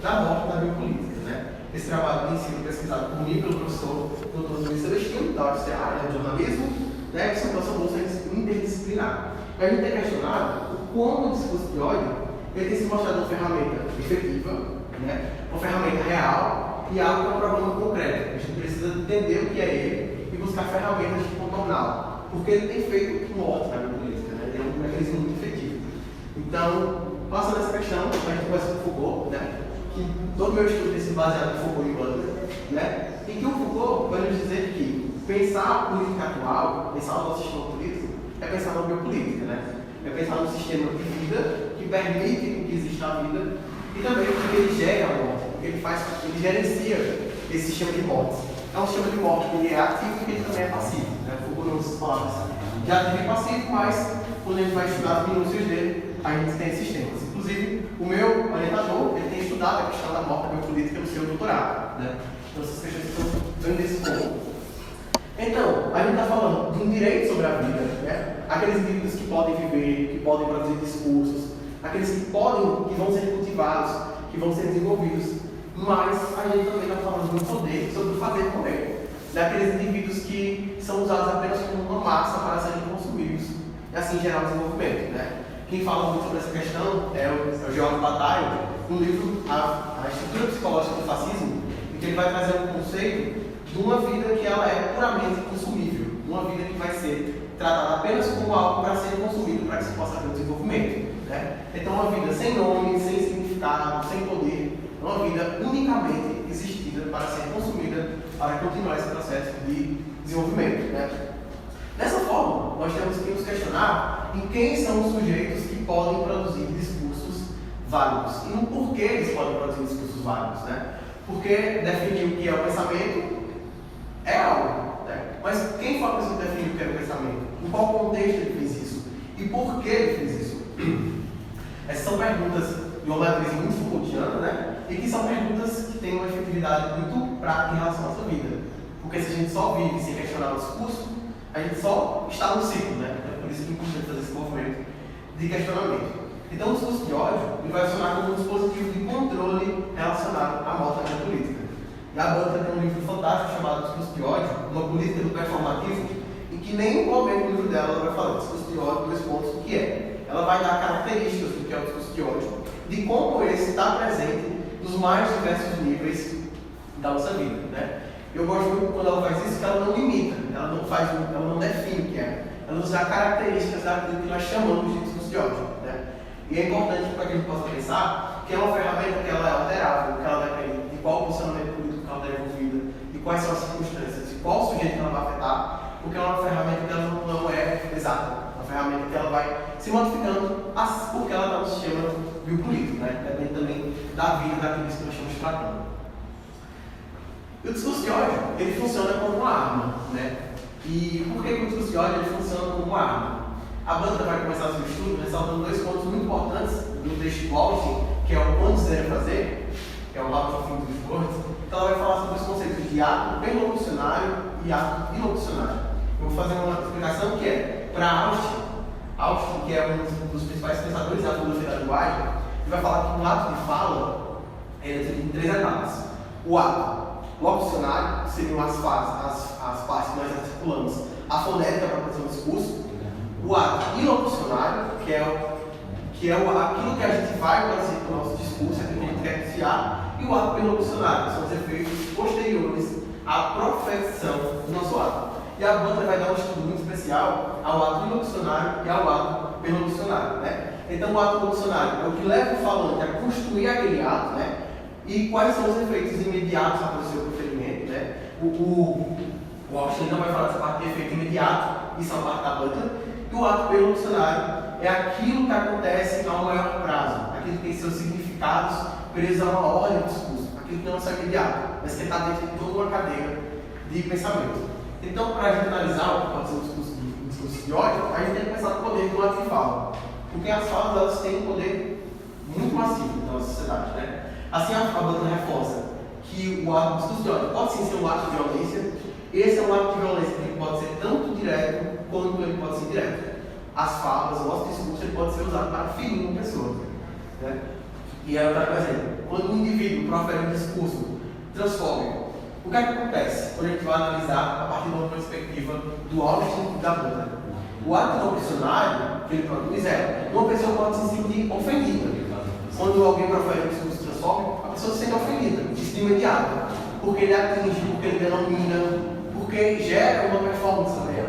da morte na biopolítica, né? Esse trabalho tem sido pesquisado por mim, pelo professor Dr. Luiz Celestino, da UFCA, de jornalismo, né, que são nossa bolsa interdisciplinar. E a gente tem questionado como o discurso de ódio ele tem se mostrado uma ferramenta efetiva, né, uma ferramenta real e algo que é um problema concreto. A gente precisa entender o que é ele e buscar ferramentas de contorná-lo, porque ele tem feito morte na biopolítica, né? Ele é um mecanismo muito efetivo. Então, passando essa questão, a gente começa com Foucault, né? Que todo meu estudo tem se baseado em Foucault e Butler, né? Em que o Foucault vai nos dizer que pensar a política atual, pensar o nosso sistema político, é pensar na biopolítica, né? É pensar num sistema de vida que permite que exista a vida e também porque ele gera a morte, porque ele gerencia esse sistema de morte. É um sistema de morte que ele é ativo e que ele também é passivo, né? Foucault não se fala de ativo e passivo, mas quando a gente vai estudar as minúcias dele, a gente tem esses temas. Inclusive, o meu orientador, ele tem estudado a questão da morte da biopolítica no seu doutorado, né? Então, essas questões estão bem desse ponto. Então, a gente está falando de um direito sobre a vida, né? Aqueles indivíduos que podem viver, que podem produzir discursos, aqueles que vão ser cultivados, que vão ser desenvolvidos, mas a gente também está falando do poder, sobre o fazer poder, daqueles indivíduos que são usados apenas como uma massa para serem consumidos e assim gerar o desenvolvimento, né? Quem fala muito sobre essa questão é o George Bataille, no livro A Estrutura Psicológica do Fascismo, em que ele vai trazer um conceito de uma vida que ela é puramente consumível, uma vida que vai ser tratada apenas como algo para ser consumido para que se possa ter o desenvolvimento, né? Então, uma vida sem nome, sem significado, sem poder, uma vida unicamente existida para ser consumida para continuar esse processo de desenvolvimento, né? Dessa forma, nós temos que nos questionar em quem são os sujeitos que podem produzir discursos válidos e no porquê eles podem produzir discursos válidos, né? Porque definir o que é o pensamento é algo, né? Mas quem foi a pessoa que definiu o que é o pensamento? Em qual contexto ele fez isso? E por que ele fez isso? Essas são perguntas de uma matriz muito Foucaultiana, né? E que são perguntas que têm uma efetividade muito prática em relação à nossa vida. Porque se a gente só vive sem questionar o discurso, a gente só está no ciclo, né? É por isso que é importante fazer esse movimento de questionamento. Então, o discurso de ódio ele vai funcionar como um dispositivo de controle relacionado à morte da política. E a Butler tem um livro fantástico chamado Discurso de Ódio, uma política do performativo, em que em nenhum momento no livro dela ela vai falar de discurso de ódio, dois pontos, o que é. Ela vai dar características do que é o discurso de ódio, de como esse está presente nos mais diversos níveis da nossa vida, né? Eu gosto muito quando ela faz isso, que ela não limita, ela não define o que é. Ela usa características daquilo que nós chamamos de discurso de ódio, né? E é importante para que a gente possa pensar que é uma ferramenta que ela é alterável, que ela depende de qual funcionamento político que ela está envolvida, de quais são as circunstâncias, de qual sujeito que ela vai afetar, porque é uma ferramenta que ela não é exata, uma ferramenta que ela vai se modificando porque ela está no sistema biopolítico, né? Depende também da vida daquilo que nós estamos tratando. E o discurso de ódio, ele funciona como uma arma, né? E por que o discurso de ódio ele funciona como uma arma? A Butler vai começar o seu estudo ressaltando dois pontos muito importantes do texto de Walsh, que é o quando dizer fazer, que é o lado do fim do discurso. Então ela vai falar sobre os conceitos de ato perlocucionário e ato ilocucionário. Eu vou fazer uma explicação que é para Austin, que é um dos principais pensadores da filosofia da linguagem, ele vai falar que um ato de fala é dividido em três etapas. O ato locucionário, que seriam as partes que nós articulamos, a fonética para produzir um discurso. O ato ilocucionário, que é aquilo que a gente vai produzir para o nosso discurso, aquilo que a gente quer anunciar. E o ato perlocucionário, que são os efeitos posteriores à profecção do nosso ato. E a Butler vai dar um estudo muito especial ao ato ilocucionário e ao ato perlocucionário, né? Então, o ato ilocucionário é o que leva o falante a construir aquele ato, né? E quais são os efeitos imediatos após o seu proferimento, né? O Austin não vai falar dessa parte de efeito imediato, isso é uma parte da Butler. E o ato perlocucionário é aquilo que acontece a um maior prazo, aquilo que tem seus significados presos a uma ordem do discurso, aquilo que não é imediato, mas que está dentro de toda uma cadeia de pensamento. Então, para a gente analisar o que pode ser um discurso de ódio, a gente tem que pensar no poder do ato de fala. Porque as falas elas têm um poder muito massivo na nossa sociedade, né? Assim, a Butler reforça que o discurso de ódio pode sim ser um ato de violência. Esse é um ato de violência que pode ser tanto direto quanto ele pode ser indireto. As falas, o nosso discurso, ele pode ser usado para ferir uma pessoa, né? E aí eu trago um exemplo. Quando um indivíduo profere um discurso transfóbico, o que é que acontece quando a gente vai analisar a partir de uma perspectiva do Augustin e da Butler? O ato não missionário que ele produz uma pessoa pode se sentir ofendida. Quando alguém profere um discurso transfóbico, a pessoa se sente ofendida, de imediato, porque ele atinge, porque ele denomina, porque gera uma performance também.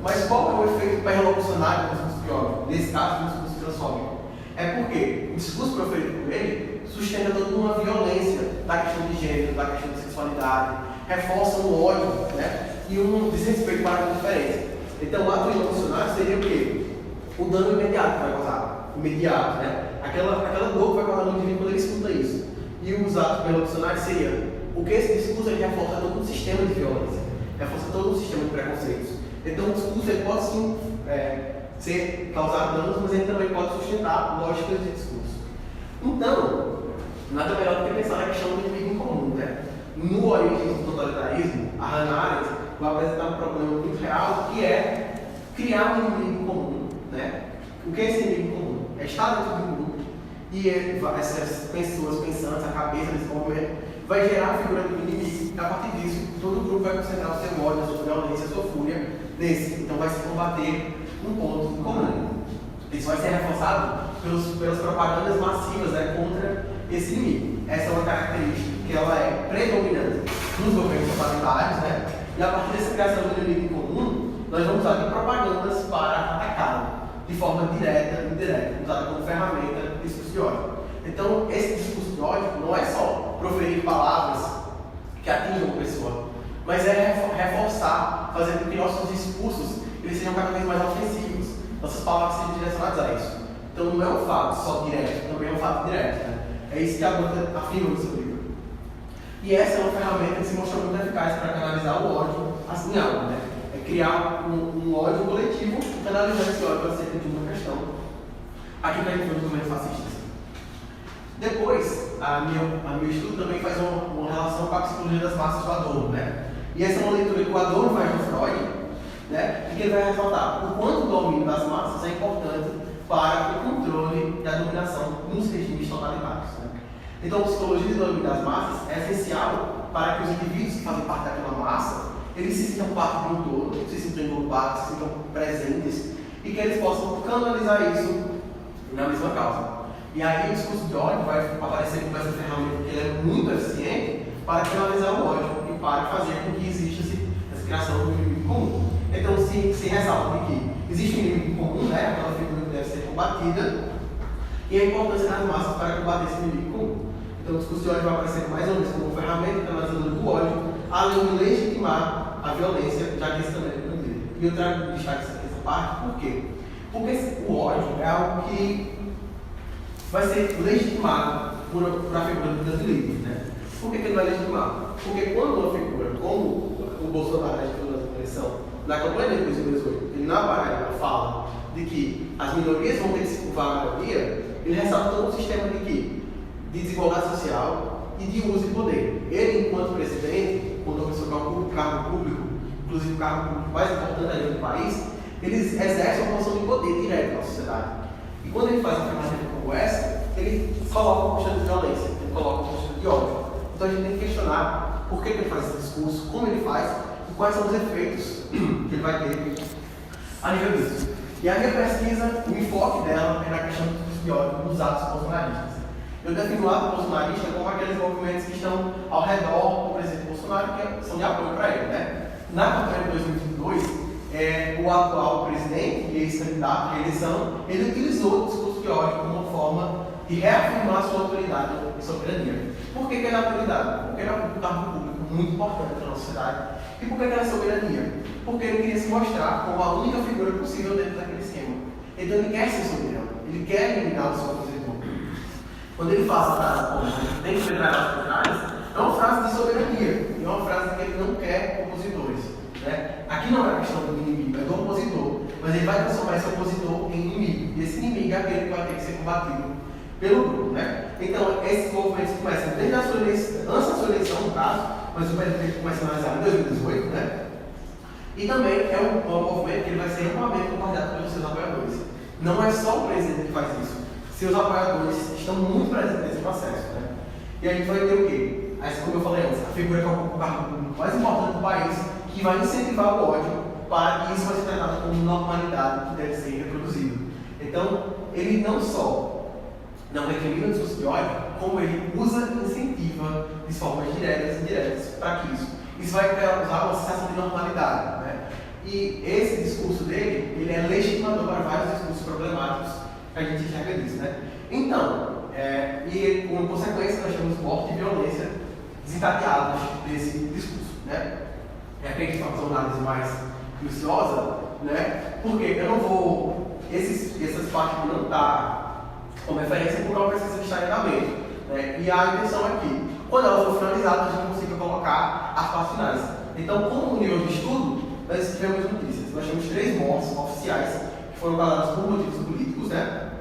Mas qual é o efeito perlocucionário do discurso de ódio? Nesse caso, do discurso transfóbico? É porque o discurso proferido por ele sustenta toda uma violência da questão de gênero, da questão de sexualidade, reforça um ódio, né? E um desrespeito para a diferença. Então, o ato emocional seria o quê? O dano imediato que vai causar. Imediato, né? Aquela dor que vai causar no indivíduo quando ele escuta isso. E os atos perlocucionais seria o que esse discurso ele reforça todo um sistema de violência, reforça todo um sistema de preconceitos. Então, o discurso ele pode sim ser causar danos, mas ele também pode sustentar lógicas de discurso. Então, nada melhor do que pensar na questão do inimigo em comum, né? No Origem do Totalitarismo, a Hannah Arendt vai apresentar um problema muito real, que é criar um inimigo comum, né? O que é esse inimigo comum? É estar dentro de um grupo e essas pessoas pensantes, a cabeça desse movimento, vai gerar a figura do inimigo. E a partir disso, todo o grupo vai concentrar o seu ódio, a sua violência, a sua fúria nesse. Então vai se combater um ponto comum. Isso vai ser reforçado pelas propagandas massivas, né, contra esse inimigo. Essa é uma característica que ela é predominante nos governos totalitários, né? E a partir dessa criação do inimigo em comum, nós vamos usar de propagandas para atacá-lo de forma direta e indireta, usada como ferramenta de discurso de ódio. Então, esse discurso de ódio não é só proferir palavras que atingam a pessoa, mas é reforçar, fazer com que nossos discursos eles sejam cada vez mais ofensivos, nossas palavras sejam direcionadas a isso. Então, não é um fato só direto, também é um fato direto. Né? É isso que a Butler afirma no seu livro. E essa é uma ferramenta que se mostrou muito eficaz para canalizar o ódio assim algo, né? É criar um ódio coletivo e canalizar esse ódio acerca de uma questão. Aqui para a gente ver os governos fascistas. Depois, meu estudo também faz uma relação com a psicologia das massas do Adorno, né? E essa é uma leitura que o Adorno faz no Freud, né? E que ele vai ressaltar o quanto o domínio das massas é importante para o controle da dominação nos regimes totalitários. Né? Então, a psicologia do domínio das massas é essencial para que os indivíduos que fazem parte daquela massa, eles se sintam parte de um todo, se sintam englobados, se sintam presentes, e que eles possam canalizar isso na mesma causa. E aí o discurso de ódio vai aparecer como essa ferramenta que ele é muito eficiente para canalizar o ódio e para fazer com que exista essa criação de um inimigo comum. Então, se ressalta de que existe um inimigo comum, né, aquela figura que deve ser combatida, e a importância das massas para combater esse inimigo comum. Então, o discurso de ódio vai aparecer mais ou menos como ferramenta canalizadora do ódio, além de legitimar a violência, já que esse também é o dele. E eu trago destaque essa parte, por quê? Porque o ódio é algo que vai ser legitimado por a figura dos líderes, né? Por que ele vai legitimar? Porque quando uma figura, como o Bolsonaro na eleição, na campanha de 2018, ele na Bahia fala de que as minorias vão ter que se curvar a maioria, ele ressalta todo um sistema de desigualdade social e de uso de poder. Ele, enquanto presidente, quando uma pessoa que ocupa o cargo público, inclusive o cargo público mais importante ali do país, ele exerce uma posição de poder direto na sociedade. E quando ele faz uma afirmação como essa, ele coloca uma postura de violência, ele coloca uma postura de ódio. Então a gente tem que questionar por que ele faz esse discurso, como ele faz e quais são os efeitos que ele vai ter a nível disso. E a minha pesquisa, o enfoque dela é na questão do discurso de ódio nos atos bolsonaristas. Eu defino o ato bolsonarista como aqueles movimentos que estão ao redor do presidente Bolsonaro, que são de apoio para ele. Né? Na campanha de 2022, o atual presidente e ex-candidato à reeleição, ele utilizou o discurso de ódio como uma forma de reafirmar sua autoridade e soberania. Por que ele é autoridade? Porque ele é um cargo público muito importante para a nossa sociedade. E por que ele é soberania? Porque ele queria se mostrar como a única figura possível dentro daquele esquema. Então ele quer ser soberano, ele quer eliminar o seu opositor. Quando ele faz a frase como tem que preparar as batalhas, é uma frase de soberania, e é uma frase que ele não quer opositores. Né? Aqui não é a questão do inimigo, é do opositor, mas ele vai transformar esse opositor em inimigo, e esse inimigo é aquele que vai ter que ser combatido pelo grupo. Né? Então, esses movimentos começam desde a sua eleição, antes da sua eleição, no caso, mas o presidente começa a analisar em 2018, né? E também é um movimento que ele vai ser amplamente compartilhado pelos seus apoiadores. Não é só o presidente que faz isso, seus apoiadores estão muito presentes nesse processo. Né? E a gente vai ter o quê? Aí, como eu falei antes, a figura que ocupa o cargo público mais importante do país, que vai incentivar o ódio para que isso vai ser tratado como normalidade que deve ser reproduzido. Então, ele não só não recrimina o discurso de ódio, como ele usa e incentiva de formas diretas e indiretas para que isso vai causar uma sensação de normalidade, né? E esse discurso dele, ele é legitimador para vários discursos problemáticos que a gente enxerga disso, né? Então, e como consequência nós temos morte e violência desencadeadas desse discurso, né? Aqui a gente vai fazer uma análise mais minuciosa, né? Porque eu não vou, essas partes não tá como referência por uma pesquisa que está em andamento, né? E a intenção é que, quando ela for finalizada, a gente consiga colocar as partes finais. Então, como nível de estudo, nós tivemos notícias. Nós temos 3 mortes oficiais que foram causadas por motivos políticos, né?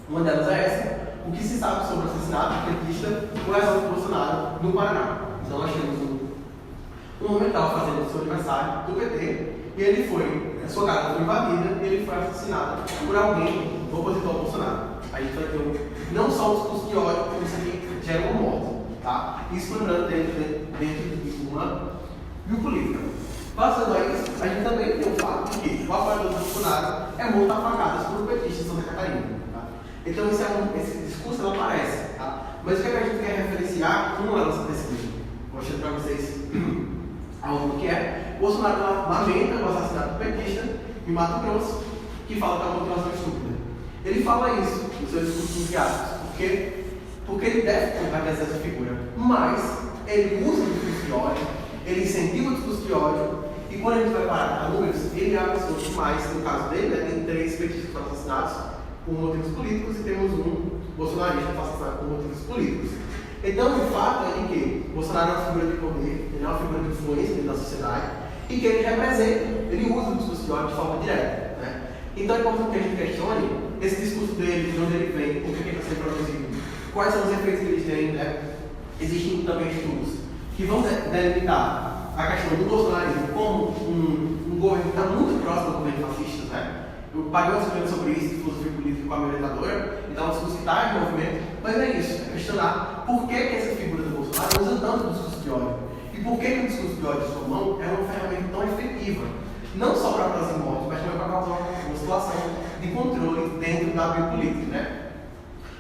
Uma delas é essa. O que se sabe sobre o assassinato petista do Exército Bolsonaro no Paraná. Então, nós temos um homem que estava fazendo o seu aniversário do PT e ele foi, a sua casa foi invadida e ele foi assassinado por alguém opositor ao Bolsonaro. A gente vai ter não só um discurso de ódio, como isso aqui gera uma morte, tá? Isso lembrando dentro de uma biopolítica. Passando a isso, a gente também tem o fato de que o apoiador do Bolsonaro é morto a facadas por um petista em Santa Catarina. Tá? Então esse discurso não aparece, tá? Mas o que a gente quer referenciar com a nossa pesquisa? Mostrando para vocês algo que é. Bolsonaro lamenta o assassinato do petista em Mato Grosso, que fala que é uma motivação estúpida. Ele fala isso no seu discurso entre aspas, porque ele deve combater essa figura, mas ele usa o discurso de ódio, ele incentiva o discurso de ódio, e quando a gente vai parar para números, ele avançou demais. No caso dele, né, tem 3 petistas que foram assassinados por motivos políticos e temos um bolsonarista que foi assassinado por motivos políticos. Então, o fato é de que Bolsonaro é uma figura de poder, ele é uma figura de influência dentro da sociedade, e que ele representa, ele usa o discurso de ódio de forma direta, né? Então é importante que a gente questione esse discurso dele, de onde ele vem, por que ele está sendo produzido, quais são os efeitos que eles têm, né? Existem também estudos que vão delimitar a questão do bolsonarismo como um governo que está muito próximo do governo fascista, né? Eu paguei uma discussão sobre isso, filosofia política com a minha orientadora, então é um discurso que está em movimento, mas é isso, é questionar por que essa figura do Bolsonaro usa tanto o discurso de ódio, e por que o discurso de ódio de sua mão é uma ferramenta tão efetiva, não só para trazer morte, mas também para causar uma situação de controle dentro da biopolítica, né?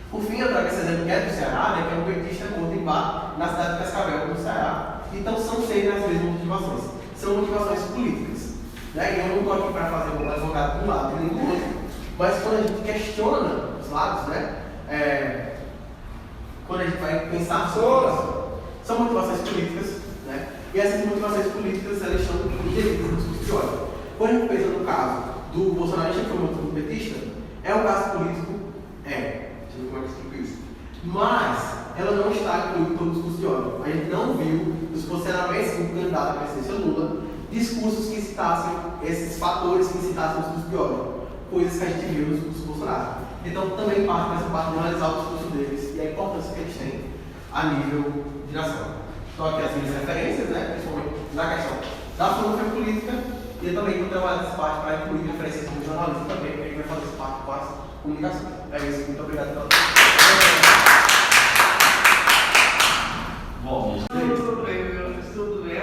Por fim, eu trago esse exemplo que é do Ceará, né, que é um petista morto em bar na cidade de Cascavel, no Ceará. Então são sempre as mesmas motivações, são motivações políticas. Né? E eu não estou aqui para fazer um advogado de um lado nem do outro, mas quando a gente questiona os lados, né, quando a gente vai pensar sobre são motivações políticas, né? E essas motivações políticas elas estão indevidas no discurso de ódio. Quando a gente pensa no caso do bolsonarista que foi morto por petista, é um caso político? Deixa eu ver como é que explico isso. Mas ela não está incluída pelo discurso de ódio. A gente não viu nos posicionamentos do candidato à presidência Lula discursos que citassem esses fatores que citassem o discurso de ódio, coisas que a gente viu no discurso do Bolsonaro. Então também parte dessa parte de analisar o discurso deles e a importância que eles têm a nível de nação. Então aqui as minhas referências, né, principalmente na questão da filosofia política, e eu também vou trabalhar essa parte para incluir referências como jornalismo também, porque a gente vai fazer essa parte com as comunicações. É isso, muito obrigado pela atenção. Bom, tudo bem,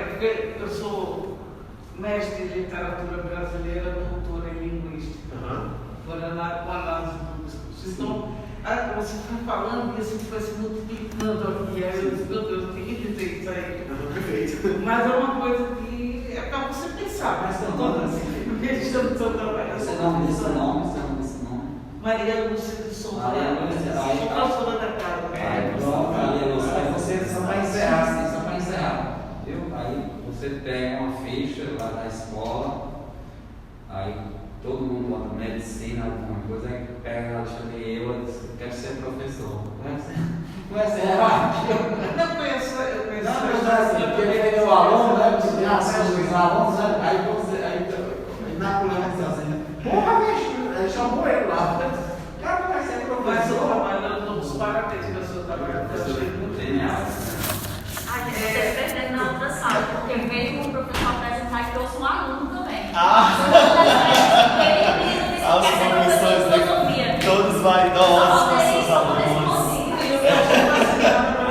porque eu sou mestre em literatura brasileira, doutora em linguística, por análise do discurso. Então, você foi falando e assim foi se multiplicando aqui, aí eu disse, meu Deus, eu tenho que dizer isso aí. Perfeito. Mas é uma coisa que é para você pensar, mas eu estou assim, porque a gente está trabalhando. Você não disse o nome, Maria Lúcia de Souza, sou professora da casa. Pronto, Maria Lúcia. Aí você, só para encerrar, viu? Aí você pega uma ficha lá da escola, aí todo mundo bota medicina, alguma coisa, aí pega a lista de eu diz que quero ser professor. Não é ser Não conheço, eu conheço. Não, mas assim, porque ele é o aluno, né? Porque tem acesso aos alunos, né? Aí você, aí Napoleão diz assim, porra, bicho, chamou ele lá. Cara, vai ser professor. Mas eu trabalho nos parabéns que eu sou trabalhando. Genial. Ai, você perdendo na outra sala, porque mesmo o professor apresentar que eu sou um aluno também. As profissões de todos vaidosos, seus alunos.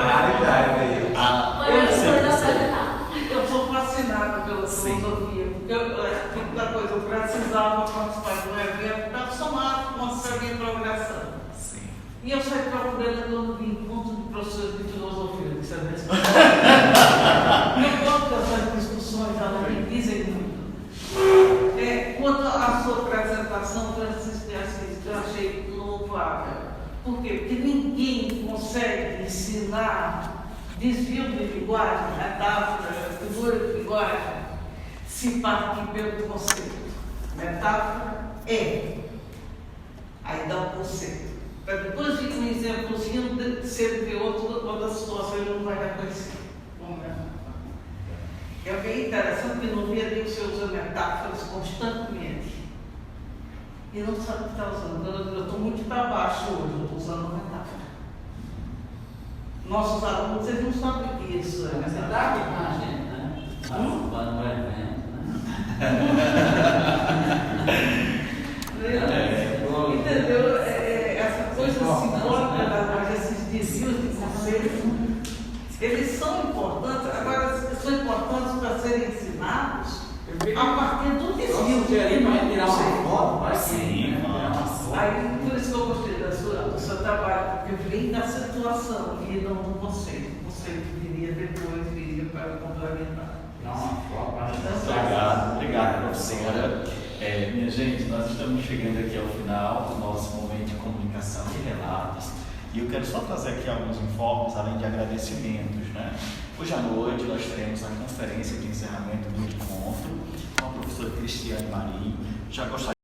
Raridade. E eu saí procurando em encontro de professores de filosofia, que sabe? Eu gosto dessas discussões, elas me dizem muito. Quanto à sua apresentação, Francisco de Assis, eu achei louvável. Por quê? Porque ninguém consegue ensinar desvio de linguagem, metáfora, figura de linguagem, se partir pelo conceito. Metáfora é. Aí dá um conceito. Para depois vir com um exemplozinho de ser de outra situação ele não vai reconhecer. É bem interessante que no dia a dia você usa metáforas constantemente. E não sabe o que está usando. Eu estou muito para baixo hoje, eu estou usando metáfora. Nossos alunos, eles não sabem o que isso é. Mas você está aqui com a gente, né? Participando do evento, né? Entendeu? Essa coisa simbólica da linguagem, esses desvios de conceitos, eles são importantes, agora são importantes para serem ensinados a partir do desvio. Tirar uma foto, vai Sim, Aí, por isso que eu gostei do seu trabalho, porque vem da situação e não do conceito. O conceito viria depois, viria para complementar. Tirar uma foto, Obrigado, professora. Minha gente, nós estamos chegando aqui ao final do nosso momento de comunicação e relatos. E eu quero só trazer aqui alguns informes, além de agradecimentos, né? Hoje à noite nós teremos a conferência de encerramento do encontro com a professora Cristiane Marinho. Já gostaria